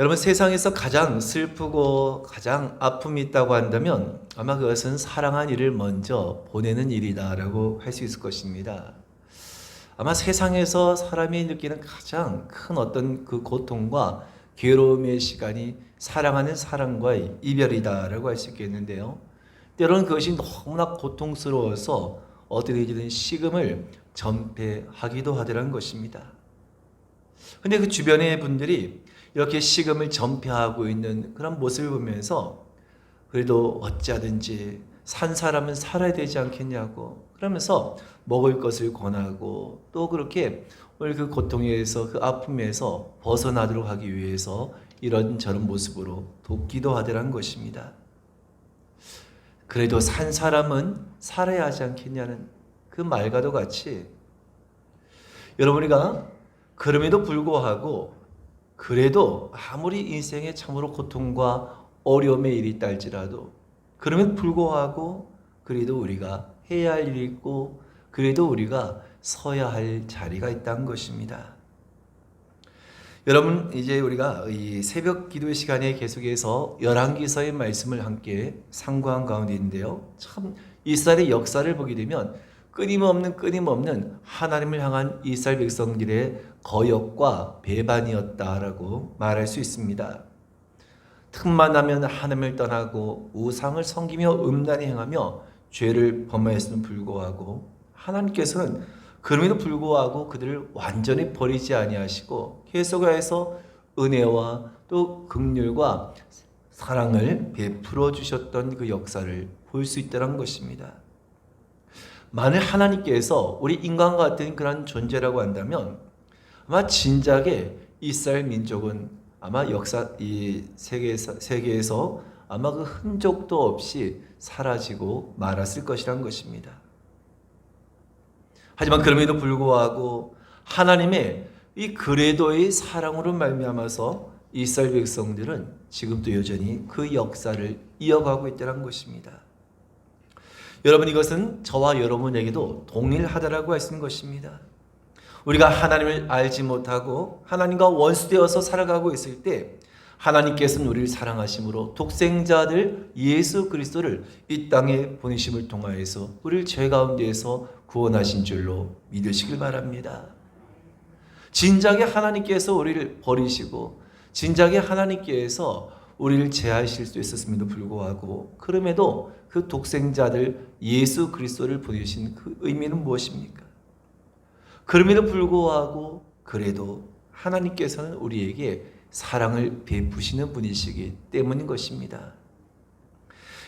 여러분, 세상에서 가장 슬프고 가장 아픔이 있다고 한다면 아마 그것은 사랑한 이를 먼저 보내는 일이다라고 할 수 있을 것입니다. 아마 세상에서 사람이 느끼는 가장 큰 어떤 그 고통과 괴로움의 시간이 사랑하는 사람과의 이별이다라고 할 수 있겠는데요. 때로는 그것이 너무나 고통스러워서 어떻게든 식음을 전폐하기도 하더라는 것입니다. 근데 그 주변의 분들이 이렇게 식음을 전폐하고 있는 그런 모습을 보면서 그래도 어찌하든지 산 사람은 살아야 되지 않겠냐고 그러면서 먹을 것을 권하고 또 그렇게 오늘 그 고통에서 그 아픔에서 벗어나도록 하기 위해서 이런저런 모습으로 돕기도 하더라는 것입니다. 그래도 산 사람은 살아야 하지 않겠냐는 그 말과도 같이 여러분이가 그럼에도 불구하고 그래도 아무리 인생에 참으로 고통과 어려움의 일이 있다 할지라도 그럼에도 불구하고 그래도 우리가 해야 할 일이 있고 그래도 우리가 서야 할 자리가 있다는 것입니다. 여러분, 이제 우리가 이 새벽 기도 시간에 계속해서 열왕기서의 말씀을 함께 상고한 가운데인데요. 참 이스라엘의 역사를 보게 되면 끊임없는 하나님을 향한 이스라엘 백성들의 거역과 배반이었다라고 말할 수 있습니다. 틈만 나면 하나님을 떠나고 우상을 섬기며 음란히 행하며 죄를 범하였음에도 불구하고 하나님께서는 그럼에도 불구하고 그들을 완전히 버리지 아니하시고 계속해서 은혜와 또 긍휼과 사랑을 베풀어 주셨던 그 역사를 볼 수 있다는 것입니다. 만일 하나님께서 우리 인간과 같은 그런 존재라고 한다면 아마 진작에 이스라엘 민족은 아마 역사 이 세계에서 아마 그 흔적도 없이 사라지고 말았을 것이란 것입니다. 하지만 그럼에도 불구하고 하나님의 이 그래도의 사랑으로 말미암아서 이스라엘 백성들은 지금도 여전히 그 역사를 이어가고 있다는 것입니다. 여러분, 이것은 저와 여러분에게도 동일하다라고 할 수 있는 것입니다. 우리가 하나님을 알지 못하고 하나님과 원수되어서 살아가고 있을 때 하나님께서는 우리를 사랑하심으로 독생자들 예수 그리스도를 이 땅에 보내심을 통하여서 우리를 죄 가운데에서 구원하신 줄로 믿으시길 바랍니다. 진작에 하나님께서 우리를 버리시고 진작에 하나님께서 우리를 제하실 수 있었음에도 불구하고 그럼에도 그 독생자들 예수 그리스도를 보내신 그 의미는 무엇입니까? 그럼에도 불구하고 그래도 하나님께서는 우리에게 사랑을 베푸시는 분이시기 때문인 것입니다.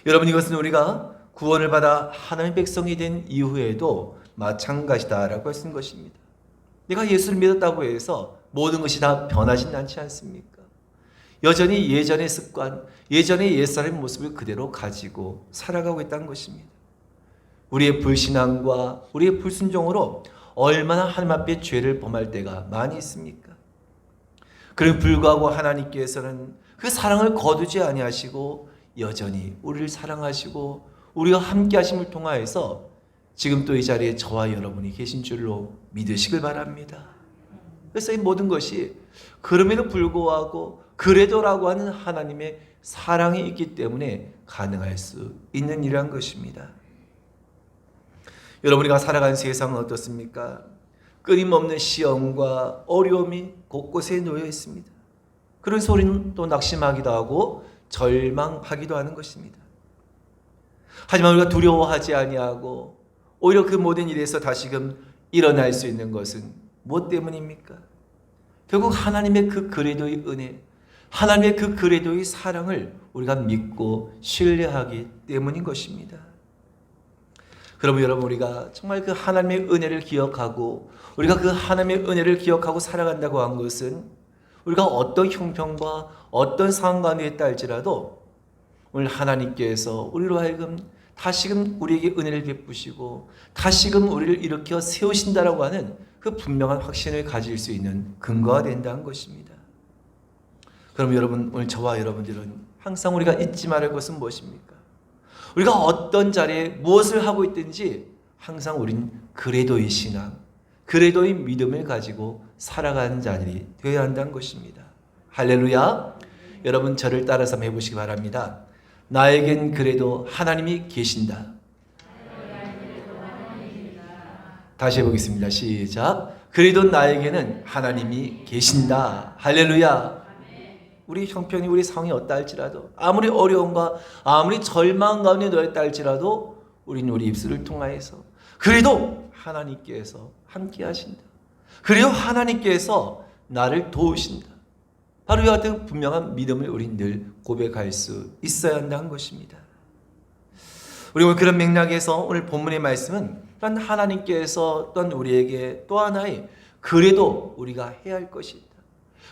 여러분, 이것은 우리가 구원을 받아 하나님의 백성이 된 이후에도 마찬가지다라고 할 수 있는 것입니다. 내가 예수를 믿었다고 해서 모든 것이 다 변하진 않지 않습니까? 여전히 예전의 습관, 예전의 옛사람의 모습을 그대로 가지고 살아가고 있다는 것입니다. 우리의 불신앙과 우리의 불순종으로 얼마나 하나님 앞에 죄를 범할 때가 많이 있습니까? 그럼에도 불구하고 하나님께서는 그 사랑을 거두지 아니하시고 여전히 우리를 사랑하시고 우리와 함께 하심을 통하여서 지금 또 이 자리에 저와 여러분이 계신 줄로 믿으시길 바랍니다. 그래서 이 모든 것이 그럼에도 불구하고 그래도라고 하는 하나님의 사랑이 있기 때문에 가능할 수 있는 일이란 것입니다. 여러분이가 살아가는 세상은 어떻습니까? 끊임없는 시험과 어려움이 곳곳에 놓여 있습니다. 그런 소리는 또 낙심하기도 하고 절망하기도 하는 것입니다. 하지만 우리가 두려워하지 아니하고 오히려 그 모든 일에서 다시금 일어날 수 있는 것은 무엇 때문입니까? 결국 하나님의 그 그래도의 은혜, 하나님의 그 그래도의 사랑을 우리가 믿고 신뢰하기 때문인 것입니다. 그러면 여러분, 우리가 정말 그 하나님의 은혜를 기억하고 우리가 그 하나님의 은혜를 기억하고 살아간다고 한 것은 우리가 어떤 형편과 어떤 상황 가운데 있다 할지라도 오늘 하나님께서 우리로 하여금 다시금 우리에게 은혜를 베푸시고 다시금 우리를 일으켜 세우신다라고 하는 그 분명한 확신을 가질 수 있는 근거가 된다는 것입니다. 그럼 여러분, 오늘 저와 여러분들은 항상 우리가 잊지 말할 것은 무엇입니까? 우리가 어떤 자리에 무엇을 하고 있든지 항상 우린 그래도의 신앙, 그래도의 믿음을 가지고 살아가는 자들이 되어야 한다는 것입니다. 할렐루야. 여러분 저를 따라서 한번 해보시기 바랍니다. 나에겐 그래도 하나님이 계신다. 다시 해보겠습니다. 시작. 그래도 나에게는 하나님이 계신다. 할렐루야. 우리 형편이 우리 상황이 어떠 할지라도 아무리 어려움과 아무리 절망 가운데 놓였다 할지라도 우리는 우리 입술을 통하여서 그래도 하나님께서 함께 하신다. 그리고 하나님께서 나를 도우신다. 바로 이와 같은 분명한 믿음을 우리는 늘 고백할 수 있어야 한다는 것입니다. 우리 오늘 그런 맥락에서 오늘 본문의 말씀은 또한 하나님께서 또한 우리에게 또 하나의 그래도 우리가 해야 할 것이 있다.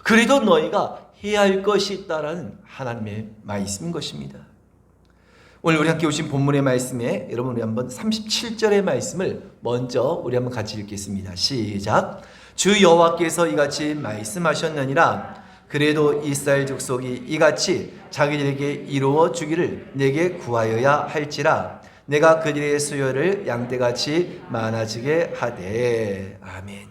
그래도 너희가 해야 할 것이 있다라는 하나님의 말씀인 것입니다. 오늘 우리 함께 오신 본문의 말씀에 여러분 우리 한번 37절의 말씀을 먼저 우리 한번 같이 읽겠습니다. 시작. 주 여호와께서 이같이 말씀하셨느니라. 그래도 이스라엘 족속이 이같이 자기들에게 이루어 주기를 내게 구하여야 할지라. 내가 그들의 수요를 양떼같이 많아지게 하되. 아멘.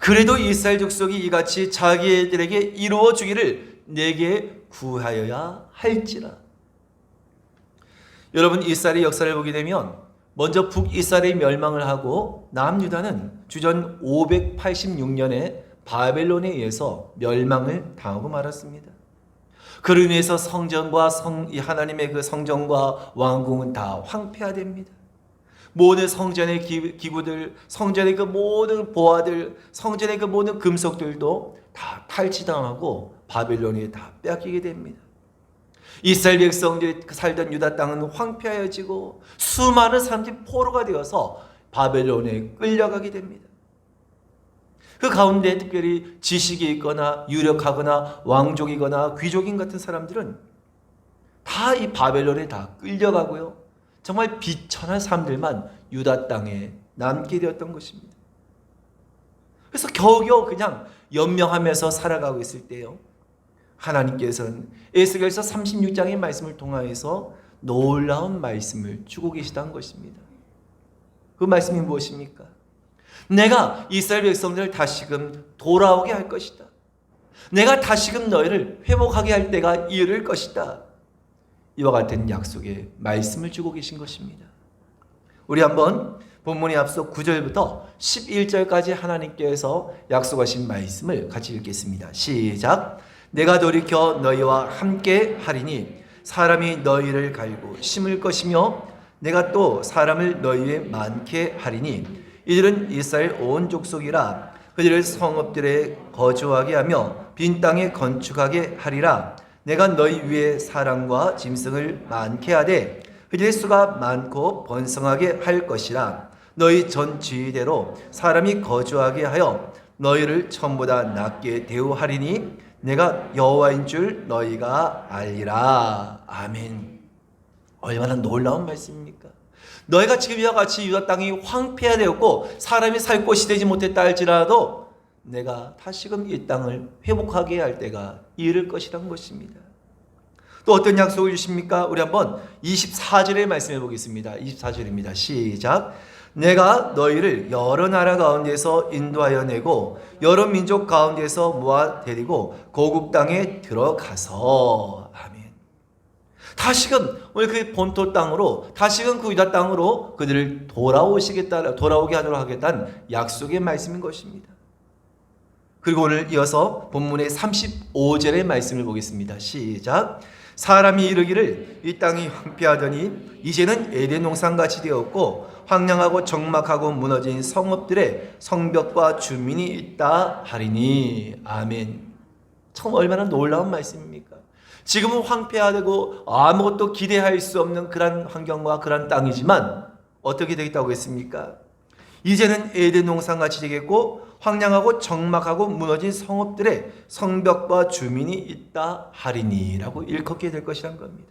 그래도 이스라엘 족속이 이같이 자기들에게 이루어 주기를 내게 구하여야 할지라. 여러분 이스라엘의 역사를 보게 되면 먼저 북이스라엘이 멸망을 하고 남유다는 주전 586년에 바벨론에 의해서 멸망을 당하고 말았습니다. 그로 인해서 성전과 하나님의 그 성전과 왕궁은 다 황폐화됩니다. 모든 성전의 기구들, 성전의 그 모든 보화들, 성전의 그 모든 금속들도 다 탈취당하고 바벨론에 다 빼앗기게 됩니다. 이스라엘 백성들이 살던 유다 땅은 황폐하여지고 수많은 사람들이 포로가 되어서 바벨론에 끌려가게 됩니다. 그 가운데 특별히 지식이 있거나 유력하거나 왕족이거나 귀족인 같은 사람들은 다 이 바벨론에 다 끌려가고요. 정말 비천한 사람들만 유다 땅에 남게 되었던 것입니다. 그래서 겨우겨우 그냥 연명하면서 살아가고 있을 때요. 하나님께서는 에스겔서 36장의 말씀을 통하여서 놀라운 말씀을 주고 계시다는 것입니다. 그 말씀이 무엇입니까? 내가 이스라엘 백성들을 다시금 돌아오게 할 것이다. 내가 다시금 너희를 회복하게 할 때가 이를 것이다. 이와 같은 약속의 말씀을 주고 계신 것입니다. 우리 한번 본문에 앞서 9절부터 11절까지 하나님께서 약속하신 말씀을 같이 읽겠습니다. 시작. 내가 돌이켜 너희와 함께 하리니 사람이 너희를 갈고 심을 것이며 내가 또 사람을 너희에 많게 하리니 이들은 이스라엘 온 족속이라. 그들을 성읍들에 거주하게 하며 빈 땅에 건축하게 하리라. 내가 너희 위에 사람과 짐승을 많게 하되 그들의 수가 많고 번성하게 할 것이라. 너희 전 지위대로 사람이 거주하게 하여 너희를 처음보다 낮게 대우하리니 내가 여호와인 줄 너희가 알리라. 아멘. 얼마나 놀라운 말씀입니까? 너희가 지금 이와 같이 유다 땅이 황폐화되었고 사람이 살 곳이 되지 못했다 할지라도 내가 다시금 이 땅을 회복하게 할 때가 이를 것이란 것입니다. 또 어떤 약속을 주십니까? 우리 한번 24절의 말씀해 보겠습니다. 24절입니다. 시작. 내가 너희를 여러 나라 가운데서 인도하여 내고 여러 민족 가운데서 모아 데리고 고국 땅에 들어가서. 아멘. 다시금 오늘 그 본토 땅으로 다시금 그 유다 땅으로 그들을 돌아오게 하도록 하겠다는 약속의 말씀인 것입니다. 그리고 오늘 이어서 본문의 35절의 말씀을 보겠습니다. 시작. 사람이 이르기를 이 땅이 황폐하더니 이제는 에덴 동산같이 되었고 황량하고 적막하고 무너진 성읍들의 성벽과 주민이 있다 하리니. 아멘. 참 얼마나 놀라운 말씀입니까? 지금은 황폐화되고 아무것도 기대할 수 없는 그런 환경과 그런 땅이지만 어떻게 되겠다고 했습니까? 이제는 에덴 동산같이 되겠고 황량하고 적막하고 무너진 성읍들의 성벽과 주민이 있다 하리니라고 일컫게 될 것이란 겁니다.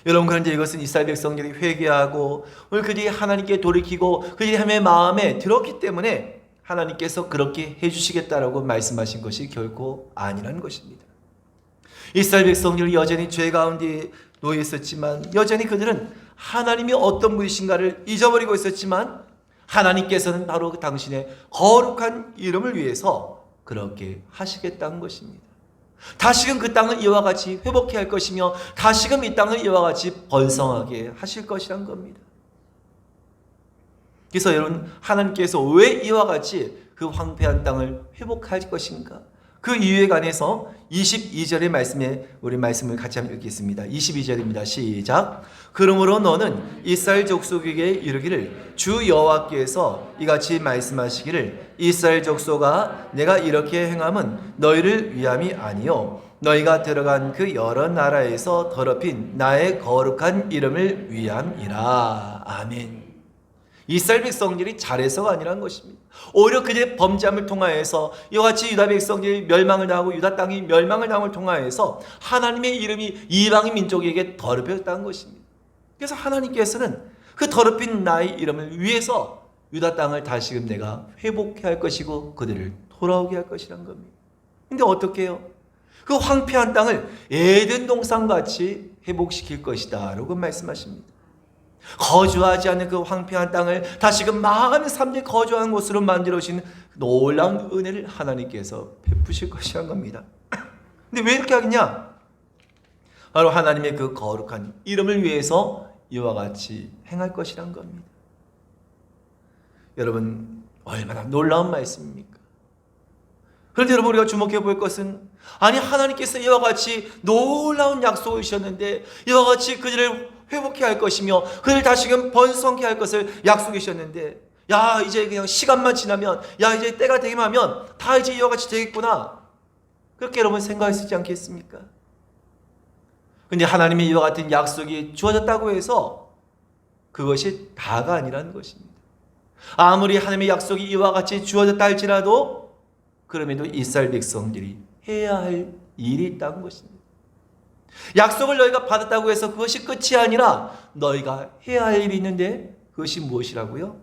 여러분, 그런데 이것은 이스라엘 백성들이 회개하고 오늘 그들이 하나님께 돌이키고 그들이 하나님의 마음에 들었기 때문에 하나님께서 그렇게 해주시겠다라고 말씀하신 것이 결코 아니라는 것입니다. 이스라엘 백성들이 여전히 죄 가운데 놓여 있었지만 여전히 그들은 하나님이 어떤 분이신가를 잊어버리고 있었지만 하나님께서는 바로 그 당신의 거룩한 이름을 위해서 그렇게 하시겠다는 것입니다. 다시금 그 땅을 이와 같이 회복해 할 것이며 다시금 이 땅을 이와 같이 번성하게 하실 것이란 겁니다. 그래서 여러분, 하나님께서 왜 이와 같이 그 황폐한 땅을 회복할 것인가? 그 이유에 관해서 22절의 말씀에 우리 말씀을 같이 한번 읽겠습니다. 22절입니다. 시작. 그러므로 너는 이스라엘 족속에게 이르기를 주 여호와께서 이같이 말씀하시기를 이스라엘 족속아 내가 이렇게 행함은 너희를 위함이 아니요 너희가 들어간 그 여러 나라에서 더럽힌 나의 거룩한 이름을 위함이라. 아멘. 이스라엘 백성들이 잘해서가 아니란 것입니다. 오히려 그들의 범죄함을 통하여서 이와 같이 유다 백성들이 멸망을 당하고 유다 땅이 멸망을 당함을 통하여서 하나님의 이름이 이방인 민족에게 더럽혀졌다는 것입니다. 그래서 하나님께서는 그 더럽힌 나의 이름을 위해서 유다 땅을 다시금 내가 회복해 할 것이고 그들을 돌아오게 할 것이란 겁니다. 근데 어떻게 해요? 그 황폐한 땅을 에덴 동산같이 회복시킬 것이다 라고 말씀하십니다. 거주하지 않는 그 황폐한 땅을 다시금 많은 사람들이 거주하는 곳으로 만들어 주신 놀라운 은혜를 하나님께서 베푸실 것이란 겁니다. 근데 왜 이렇게 하겠냐? 바로 하나님의 그 거룩한 이름을 위해서 이와 같이 행할 것이란 겁니다. 여러분, 얼마나 놀라운 말씀입니까? 그런데 여러분, 우리가 주목해 볼 것은, 아니 하나님께서 이와 같이 놀라운 약속을 주셨는데 이와 같이 그들을 회복해 할 것이며 그들 다시금 번성케 할 것을 약속해 주셨는데, 야 이제 그냥 시간만 지나면, 야 이제 때가 되기만 하면 다 이제 이와 같이 되겠구나, 그렇게 여러분 생각하시지 않겠습니까? 근데 하나님의 이와 같은 약속이 주어졌다고 해서 그것이 다가 아니라는 것입니다. 아무리 하나님의 약속이 이와 같이 주어졌다 할지라도 그럼에도 이스라엘 백성들이 해야 할 일이 있다는 것입니다. 약속을 너희가 받았다고 해서 그것이 끝이 아니라 너희가 해야 할 일이 있는데 그것이 무엇이라고요?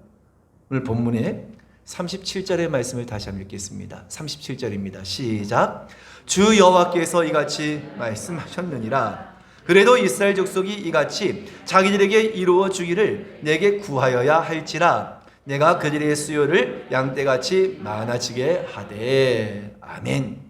오늘 본문에 37절의 말씀을 다시 한번 읽겠습니다. 37절입니다. 시작. 주 여호와께서 이같이 말씀하셨느니라. 그래도 이스라엘 족속이 이같이 자기들에게 이루어 주기를 내게 구하여야 할지라. 내가 그들의 수요를 양떼같이 많아지게 하되. 아멘.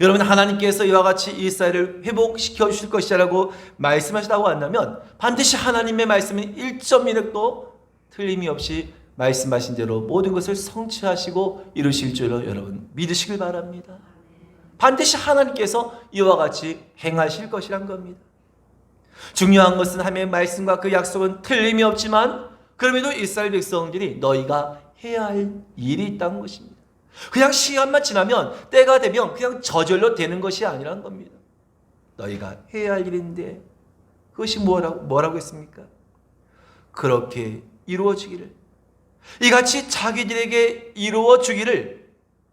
여러분, 하나님께서 이와 같이 이스라엘을 회복시켜 주실 것이라고 말씀하시다고 한다면 반드시 하나님의 말씀은 1.1획도 틀림이 없이 말씀하신 대로 모든 것을 성취하시고 이루실 줄로 여러분 믿으시길 바랍니다. 반드시 하나님께서 이와 같이 행하실 것이란 겁니다. 중요한 것은 하나님의 말씀과 그 약속은 틀림이 없지만 그럼에도 이스라엘 백성들이 너희가 해야 할 일이 있다는 것입니다. 그냥 시간만 지나면 때가 되면 그냥 저절로 되는 것이 아니라는 겁니다. 너희가 해야 할 일인데 그것이 뭐라고 했습니까? 그렇게 이루어지기를, 이같이 자기들에게 이루어주기를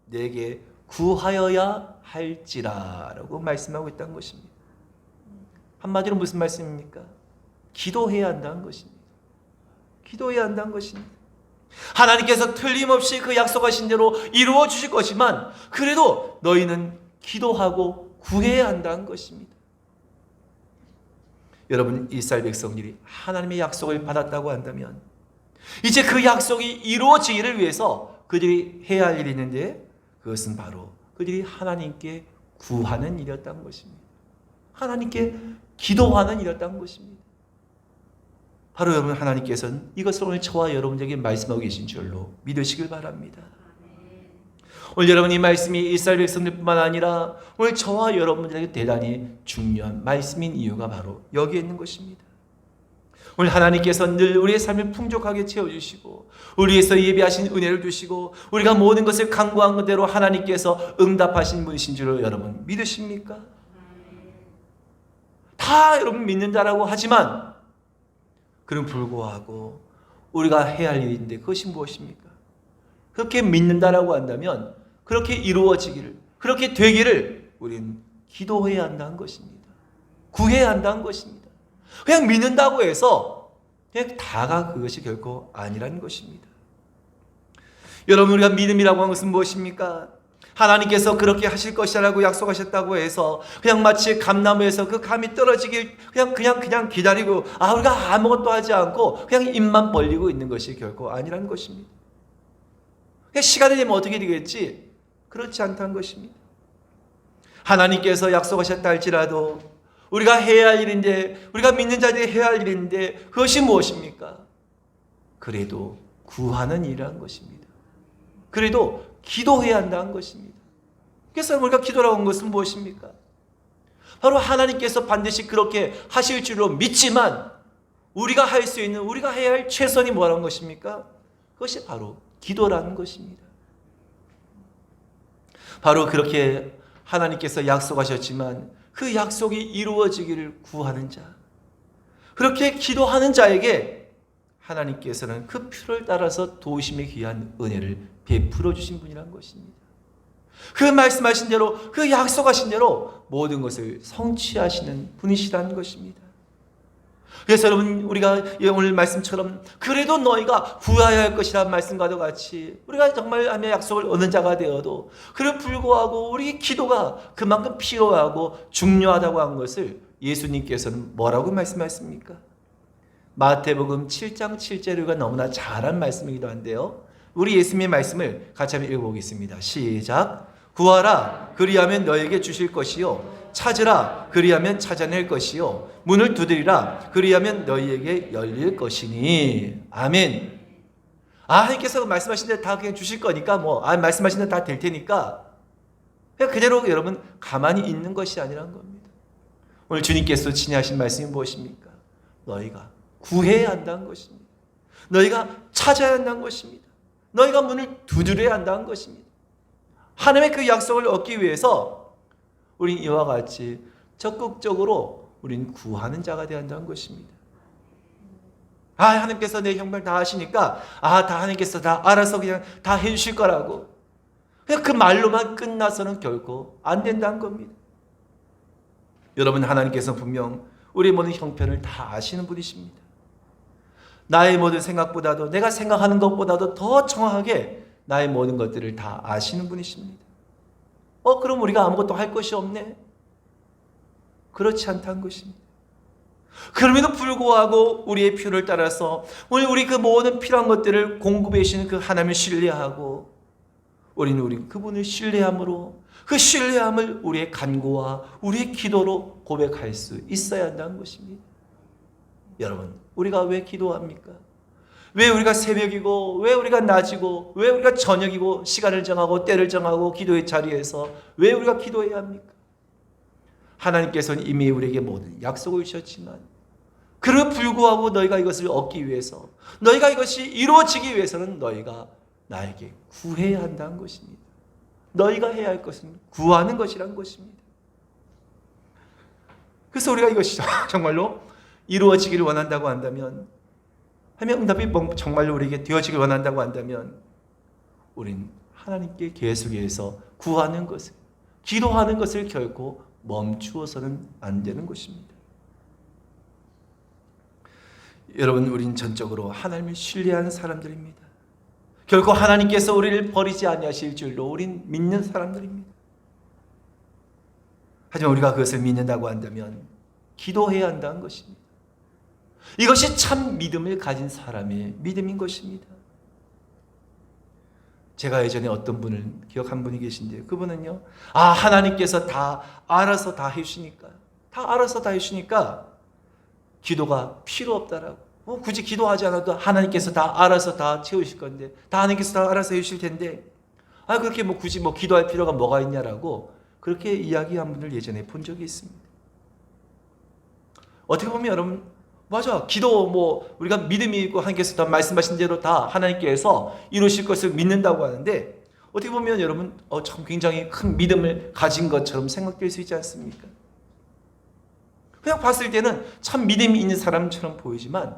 내게 구하여야 할지라 라고 말씀하고 있다는 것입니다. 한마디로 무슨 말씀입니까? 기도해야 한다는 것입니다. 기도해야 한다는 것입니다. 하나님께서 틀림없이 그 약속하신 대로 이루어 주실 것이지만 그래도 너희는 기도하고 구해야 한다는 것입니다. 여러분, 이스라엘 백성들이 하나님의 약속을 받았다고 한다면 이제 그 약속이 이루어지기를 위해서 그들이 해야 할 일이 있는데 그것은 바로 그들이 하나님께 구하는 일이었다는 것입니다. 하나님께 기도하는 일이었다는 것입니다. 바로 여러분, 하나님께서는 이것을 오늘 저와 여러분에게 말씀하고 계신 줄로 믿으시길 바랍니다. 오늘 여러분, 이 말씀이 이스라엘 백성들뿐만 아니라 오늘 저와 여러분들에게 대단히 중요한 말씀인 이유가 바로 여기에 있는 것입니다. 오늘 하나님께서 늘 우리의 삶을 풍족하게 채워주시고 우리에서 예비하신 은혜를 주시고 우리가 모든 것을 간구한 그대로 하나님께서 응답하신 분이신 줄로 여러분 믿으십니까? 다 여러분 믿는다라고 하지만 그럼 불구하고 우리가 해야 할 일인데 그것이 무엇입니까? 그렇게 믿는다라고 한다면 그렇게 이루어지기를, 그렇게 되기를 우리는 기도해야 한다는 것입니다. 구해야 한다는 것입니다. 그냥 믿는다고 해서 그냥 다가 그것이 결코 아니라는 것입니다. 여러분, 우리가 믿음이라고 하는 것은 무엇입니까? 하나님께서 그렇게 하실 것이라고 약속하셨다고 해서 그냥 마치 감나무에서 그 감이 떨어지길 그냥 기다리고 우리가 아무것도 하지 않고 그냥 입만 벌리고 있는 것이 결코 아니라는 것입니다. 그냥 시간이 되면 어떻게 되겠지? 그렇지 않다는 것입니다. 하나님께서 약속하셨다 할지라도 우리가 해야 할 일인데, 우리가 믿는 자들이 해야 할 일인데 그것이 무엇입니까? 그래도 구하는 일이라는 것입니다. 그래도 기도해야 한다는 것입니다. 그래서 우리가 기도라고 한 것은 무엇입니까? 바로 하나님께서 반드시 그렇게 하실 줄로 믿지만 우리가 할 수 있는, 우리가 해야 할 최선이 뭐라는 것입니까? 그것이 바로 기도라는 것입니다. 바로 그렇게 하나님께서 약속하셨지만 그 약속이 이루어지기를 구하는 자, 그렇게 기도하는 자에게 하나님께서는 그 표를 따라서 도우심에 귀한 은혜를 베풀어 주신 분이라는 것입니다. 그 말씀하신 대로, 그 약속하신 대로 모든 것을 성취하시는 분이시라는 것입니다. 그래서 여러분, 우리가 오늘 말씀처럼 그래도 너희가 구하여야 할 것이라는 말씀과도 같이 우리가 정말 하나님의 약속을 얻는 자가 되어도 그래 불구하고 우리 기도가 그만큼 필요하고 중요하다고 한 것을 예수님께서는 뭐라고 말씀하십니까? 마태복음 7장 7절가 너무나 잘한 말씀이기도 한데요, 우리 예수님의 말씀을 같이 한번 읽어보겠습니다. 시작. 구하라 그리하면 너에게 주실 것이요, 찾으라 그리하면 찾아낼 것이요, 문을 두드리라 그리하면 너희에게 열릴 것이니. 아멘. 하나님께서 말씀하신 대로 다 그냥 주실 거니까 말씀하신 대로 다 될 테니까 그냥 그대로 여러분 가만히 있는 것이 아니라는 겁니다. 오늘 주님께서 진행하신 말씀이 무엇입니까? 너희가 구해야 한다는 것입니다. 너희가 찾아야 한다는 것입니다. 너희가 문을 두드려야 한다는 것입니다. 하나님의 그 약속을 얻기 위해서 우린 이와 같이 적극적으로 우린 구하는 자가 되어야 한다는 것입니다. 하나님께서 내 형편을 다 아시니까 다 하나님께서 다 알아서 그냥 다 해주실 거라고 그냥 그 말로만 끝나서는 결코 안 된다는 겁니다. 여러분, 하나님께서 분명 우리 모든 형편을 다 아시는 분이십니다. 나의 모든 생각보다도, 내가 생각하는 것보다도 더 정확하게 나의 모든 것들을 다 아시는 분이십니다. 그럼 우리가 아무것도 할 것이 없네? 그렇지 않다는 것입니다. 그럼에도 불구하고 우리의 필요를 따라서 우리 그 모든 필요한 것들을 공급해 주시는 그 하나님을 신뢰하고 우리 그분을 신뢰함으로 그 신뢰함을 우리의 간구와 우리의 기도로 고백할 수 있어야 한다는 것입니다. 여러분, 우리가 왜 기도합니까? 왜 우리가 새벽이고, 왜 우리가 낮이고, 왜 우리가 저녁이고, 시간을 정하고 때를 정하고 기도의 자리에서 왜 우리가 기도해야 합니까? 하나님께서는 이미 우리에게 모든 약속을 주셨지만 그럼에도 불구하고 너희가 이것을 얻기 위해서, 너희가 이것이 이루어지기 위해서는 너희가 나에게 구해야 한다는 것입니다. 너희가 해야 할 것은 구하는 것이라는 것입니다. 그래서 우리가 이것이 정말로 이루어지기를 원한다고 한다면, 하면 응답이 정말로 우리에게 되어지길 원한다고 한다면 우린 하나님께 계속해서 구하는 것을, 기도하는 것을 결코 멈추어서는 안 되는 것입니다. 여러분, 우린 전적으로 하나님을 신뢰하는 사람들입니다. 결코 하나님께서 우리를 버리지 아니하실 줄로 우린 믿는 사람들입니다. 하지만 우리가 그것을 믿는다고 한다면 기도해야 한다는 것입니다. 이것이 참 믿음을 가진 사람의 믿음인 것입니다. 제가 예전에 어떤 분을 기억한 분이 계신데, 그분은요, 하나님께서 다 알아서 다 해주시니까, 기도가 필요 없다라고, 굳이 기도하지 않아도 하나님께서 다 알아서 다 채우실 건데, 다 하나님께서 다 알아서 해주실 텐데, 그렇게 굳이 기도할 필요가 뭐가 있냐라고 그렇게 이야기한 분을 예전에 본 적이 있습니다. 어떻게 보면 여러분, 맞아, 기도 우리가 믿음이 있고 하나님께서 다 말씀하신 대로 다 하나님께서 이루실 것을 믿는다고 하는데, 어떻게 보면 여러분 참 굉장히 큰 믿음을 가진 것처럼 생각될 수 있지 않습니까? 그냥 봤을 때는 참 믿음이 있는 사람처럼 보이지만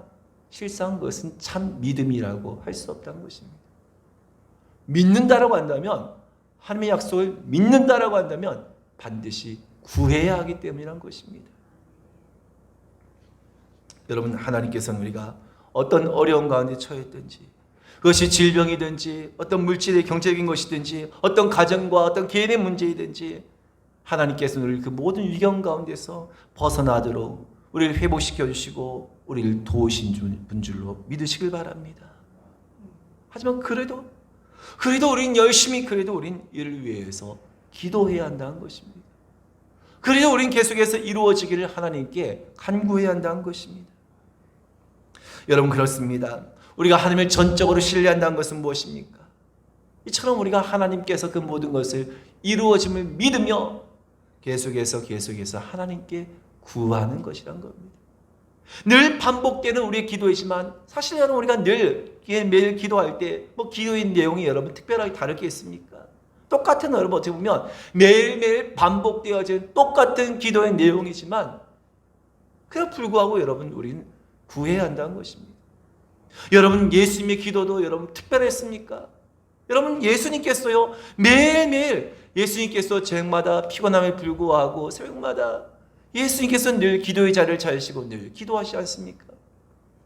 실상 그것은 참 믿음이라고 할 수 없다는 것입니다. 믿는다라고 한다면, 하나님의 약속을 믿는다라고 한다면 반드시 구해야 하기 때문이라는 것입니다. 여러분, 하나님께서는 우리가 어떤 어려운 가운데 처했든지, 그것이 질병이든지 어떤 물질의 경제적인 것이든지 어떤 가정과 어떤 개인의 문제이든지, 하나님께서는 우리를 그 모든 위경 가운데서 벗어나도록 우리를 회복시켜 주시고 우리를 도우신 분 줄로 믿으시길 바랍니다. 하지만 그래도 그래도 우린 열심히 그래도 우린 이를 위해서 기도해야 한다는 것입니다. 그래도 우린 계속해서 이루어지기를 하나님께 간구해야 한다는 것입니다. 여러분, 그렇습니다. 우리가 하나님을 전적으로 신뢰한다는 것은 무엇입니까? 이처럼 우리가 하나님께서 그 모든 것을 이루어짐을 믿으며 계속해서 하나님께 구하는 것이란 겁니다. 늘 반복되는 우리의 기도이지만 사실 여러분, 우리가 매일 기도할 때 기도의 내용이 여러분 특별하게 다를 게 있습니까? 똑같은, 여러분 어떻게 보면 매일매일 반복되어진 똑같은 기도의 내용이지만 그래도 불구하고 여러분, 우리는 구해야 한다는 것입니다. 여러분, 예수님의 기도도 여러분 특별했습니까? 여러분, 예수님께서요 매일매일 예수님께서 저녁마다 피곤함에 불구하고 새벽마다 예수님께서 늘 기도의 자리를 차리시고 늘 기도하시지 않습니까?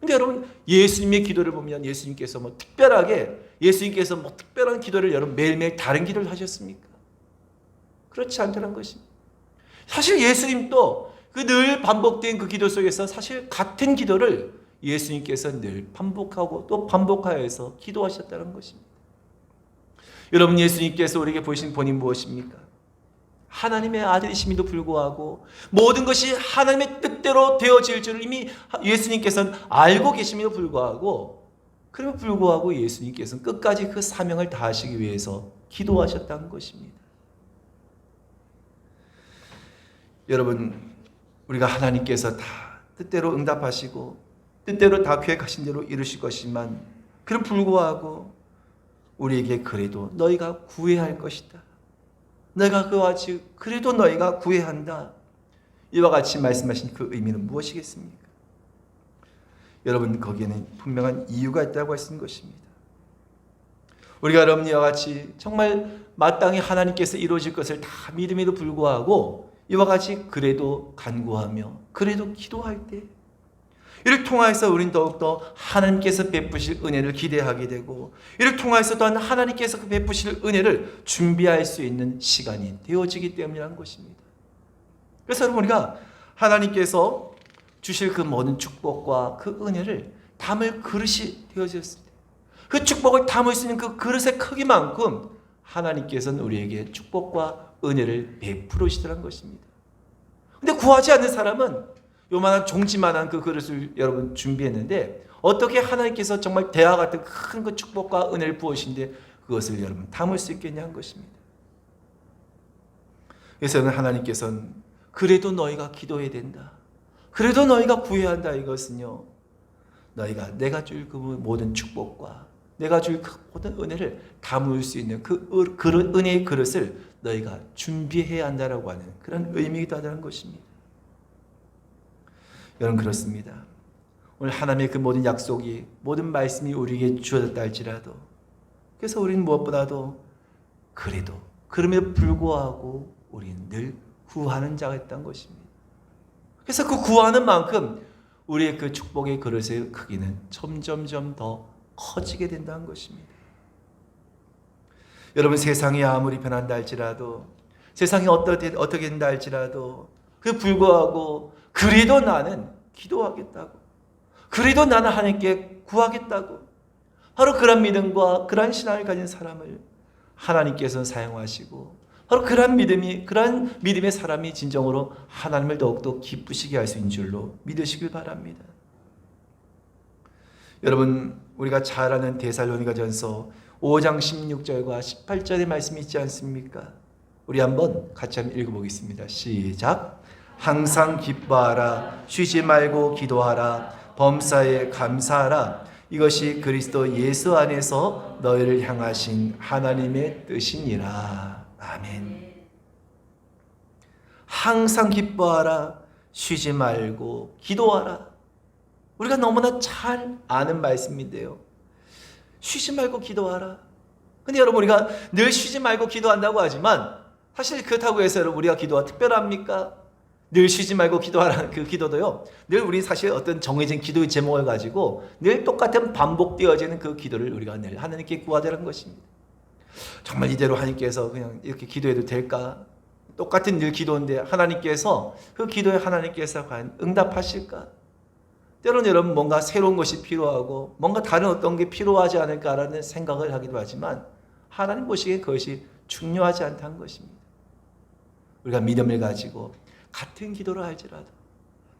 근데 여러분, 예수님의 기도를 보면 예수님께서 특별한 기도를 여러분 매일매일 다른 기도를 하셨습니까? 그렇지 않다는 것입니다. 사실 예수님도 그 늘 반복된 그 기도 속에서 사실 같은 기도를 예수님께서 늘 반복하고 또 반복하여서 기도하셨다는 것입니다. 여러분, 예수님께서 우리에게 보이신 본인 무엇입니까? 하나님의 아들이심에도 불구하고 모든 것이 하나님의 뜻대로 되어질 줄을 이미 예수님께서는 알고 계심에도 불구하고, 그럼에도 불구하고 예수님께서는 끝까지 그 사명을 다하시기 위해서 기도하셨다는 것입니다. 여러분, 우리가 하나님께서 다 뜻대로 응답하시고 뜻대로 다 계획하신 대로 이루실 것이지만 그럼 불구하고 우리에게 그래도 너희가 구해야 할 것이다, 너희가 그와 같이 그래도 너희가 구해야 한다, 이와 같이 말씀하신 그 의미는 무엇이겠습니까? 여러분, 거기에는 분명한 이유가 있다고 하신 것입니다. 우리가 여러분 이와 같이 정말 마땅히 하나님께서 이루어질 것을 다 믿음에도 불구하고 이와 같이 그래도 간구하며 그래도 기도할 때 이를 통하여서 우리는 더욱더 하나님께서 베푸실 은혜를 기대하게 되고 이를 통하여서 또한 하나님께서 그 베푸실 은혜를 준비할 수 있는 시간이 되어지기 때문이라는 것입니다. 그래서 여러분, 우리가 하나님께서 주실 그 모든 축복과 그 은혜를 담을 그릇이 되어졌을 때 그 축복을 담을 수 있는 그 그릇의 크기만큼 하나님께서는 우리에게 축복과 은혜를 베풀으시더란 것입니다. 근데 구하지 않는 사람은 요만한 종지만한 그 그릇을 여러분 준비했는데 어떻게 하나님께서 정말 대화 같은 큰 그 축복과 은혜를 부으신데 그것을 여러분 담을 수 있겠냐 한 것입니다. 그래서 하나님께서는 그래도 너희가 기도해야 된다, 그래도 너희가 구해야 한다, 이것은요 너희가 내가 줄 그 모든 축복과 내가 줄 그 모든 은혜를 담을 수 있는 그 은혜의 그릇을 너희가 준비해야 한다라고 하는 그런 의미이기도 하다는 것입니다. 여러분, 그렇습니다. 오늘 하나님의 그 모든 약속이, 모든 말씀이 우리에게 주어졌다 할지라도 그래서 우리는 무엇보다도 그럼에도 불구하고 우리는 늘 구하는 자가 있다는 것입니다. 그래서 그 구하는 만큼 우리의 그 축복의 그릇의 크기는 점점점 더 커지게 된다는 것입니다. 여러분, 세상이 아무리 변한다 할지라도 세상이 어떻게 된다 할지라도 그 불구하고 그래도 나는 기도하겠다고, 그래도 나는 하나님께 구하겠다고, 바로 그런 믿음과 그런 신앙을 가진 사람을 하나님께서는 사용하시고 바로 그런 믿음의 사람이 진정으로 하나님을 더욱더 기쁘시게 할 수 있는 줄로 믿으시길 바랍니다. 여러분, 우리가 잘 아는 데살로니가전서 5장 16절과 18절의 말씀이 있지 않습니까? 우리 한번 같이 한번 읽어보겠습니다. 시작. 항상 기뻐하라, 쉬지 말고 기도하라, 범사에 감사하라, 이것이 그리스도 예수 안에서 너희를 향하신 하나님의 뜻이니라. 아멘. 항상 기뻐하라, 쉬지 말고 기도하라. 우리가 너무나 잘 아는 말씀인데요, 쉬지 말고 기도하라. 근데 여러분, 우리가 늘 쉬지 말고 기도한다고 하지만 사실 그렇다고 해서 여러분 우리가 기도가 특별합니까? 늘 쉬지 말고 기도하라는 그 기도도요, 늘 우리 사실 어떤 정해진 기도의 제목을 가지고 늘 똑같은 반복되어지는 그 기도를 우리가 늘 하나님께 구하자는 것입니다. 정말 이대로 하나님께서 그냥 이렇게 기도해도 될까? 똑같은 늘 기도인데 하나님께서 그 기도에 하나님께서 과연 응답하실까? 때로는 여러분 뭔가 새로운 것이 필요하고 뭔가 다른 어떤 게 필요하지 않을까라는 생각을 하기도 하지만 하나님 보시기에 그것이 중요하지 않다는 것입니다. 우리가 믿음을 가지고 같은 기도를 할지라도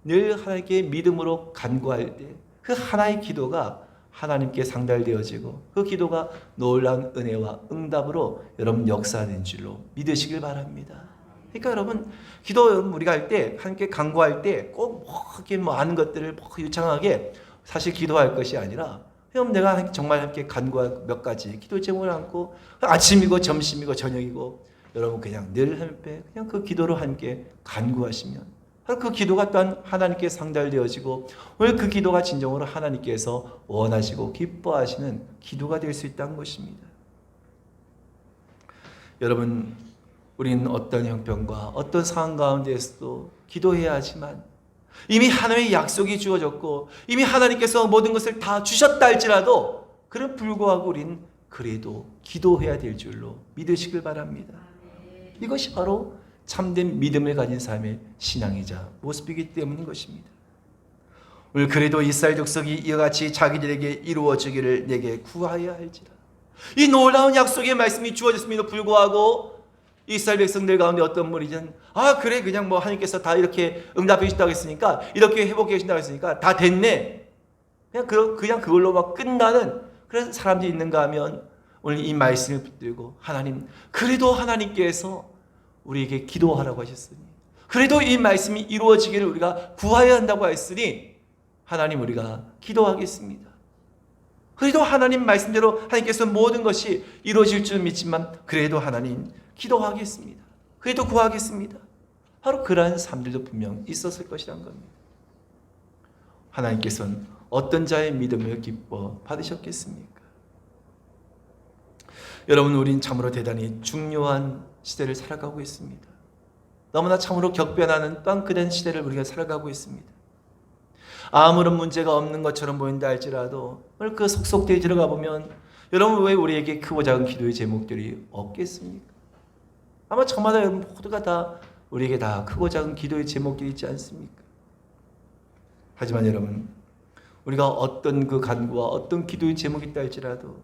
늘 하나님께 믿음으로 간구할 때 그 하나의 기도가 하나님께 상달되어지고 그 기도가 놀라운 은혜와 응답으로 여러분 역사하는 줄로 믿으시길 바랍니다. 그러니까 여러분 기도 우리가 할 때 하나님께 간구할 때 꼭 이렇게 많은 것들을 유창하게 사실 기도할 것이 아니라 그냥 내가 정말 함께 간구할 몇 가지 기도 제목을 안고 아침이고 점심이고 저녁이고 여러분 그냥 늘 함께 그냥 그 기도로 함께 간구하시면 그 기도가 또한 하나님께 상달되어지고 오늘 그 기도가 진정으로 하나님께서 원하시고 기뻐하시는 기도가 될 수 있다는 것입니다. 여러분 우리는 어떤 형편과 어떤 상황 가운데에서도 기도해야 하지만 이미 하나님의 약속이 주어졌고 이미 하나님께서 모든 것을 다 주셨다 할지라도 그런 불구하고 우리는 그래도 기도해야 될 줄로 믿으시길 바랍니다. 이것이 바로 참된 믿음을 가진 삶의 신앙이자 모습이기 때문인 것입니다. 오늘 그래도 이스라엘 족속이 이와 같이 자기들에게 이루어지기를 내게 구하여야 할지라. 이 놀라운 약속의 말씀이 주어졌음에도 불구하고 이스라엘 백성들 가운데 어떤 분이든 그래 그냥 뭐 하나님께서 다 이렇게 응답해 주신다고 했으니까 이렇게 회복해 주신다고 했으니까 다 됐네. 그냥 그걸로 막 끝나는 그런 사람들이 있는가 하면 오늘 이 말씀을 붙들고 하나님 그래도 하나님께서 우리에게 기도하라고 하셨으니 그래도 이 말씀이 이루어지기를 우리가 구하여야 한다고 했으니 하나님 우리가 기도하겠습니다. 그래도 하나님 말씀대로 하나님께서 모든 것이 이루어질 줄 믿지만 그래도 하나님 기도하겠습니다. 그래도 구하겠습니다. 바로 그러한 삶들도 분명 있었을 것이란 겁니다. 하나님께서는 어떤 자의 믿음을 기뻐 받으셨겠습니까? 여러분 우린 참으로 대단히 중요한 시대를 살아가고 있습니다. 너무나 참으로 격변하는 또한 그런 시대를 우리가 살아가고 있습니다. 아무런 문제가 없는 것처럼 보인다 할지라도 오늘 그 속속들이 들어가 보면 여러분 왜 우리에게 크고 작은 기도의 제목들이 없겠습니까? 아마 저마다 여러분 모두가 다 우리에게 다 크고 작은 기도의 제목들이 있지 않습니까? 하지만 여러분 우리가 어떤 그 간구와 어떤 기도의 제목이 있다 할지라도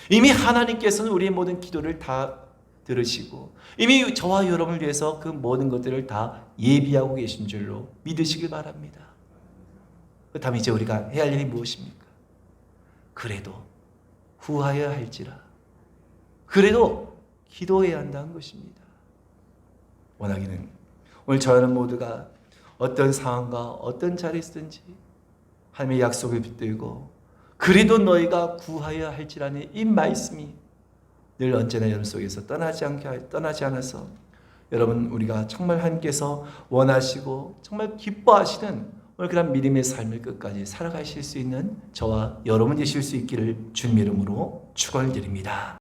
이미 하나님께서는 우리의 모든 기도를 다 들으시고 이미 저와 여러분을 위해서 그 모든 것들을 다 예비하고 계신 줄로 믿으시길 바랍니다. 그렇다면 이제 우리가 해야 할 일이 무엇입니까? 그래도 구하여야 할지라 그래도 기도해야 한다는 것입니다. 원하기는 오늘 저는 모두가 어떤 상황과 어떤 자리에 있든지 하나님의 약속을 붙들고 그래도 너희가 구하여야 할지라는 이 말씀이 늘 언제나 여러분 속에서 떠나지 않아서 여러분 우리가 정말 하나님께서 원하시고 정말 기뻐하시는 오늘 그런 믿음의 삶을 끝까지 살아가실 수 있는 저와 여러분 되실 수 있기를 주님의 이름으로 축원을 드립니다.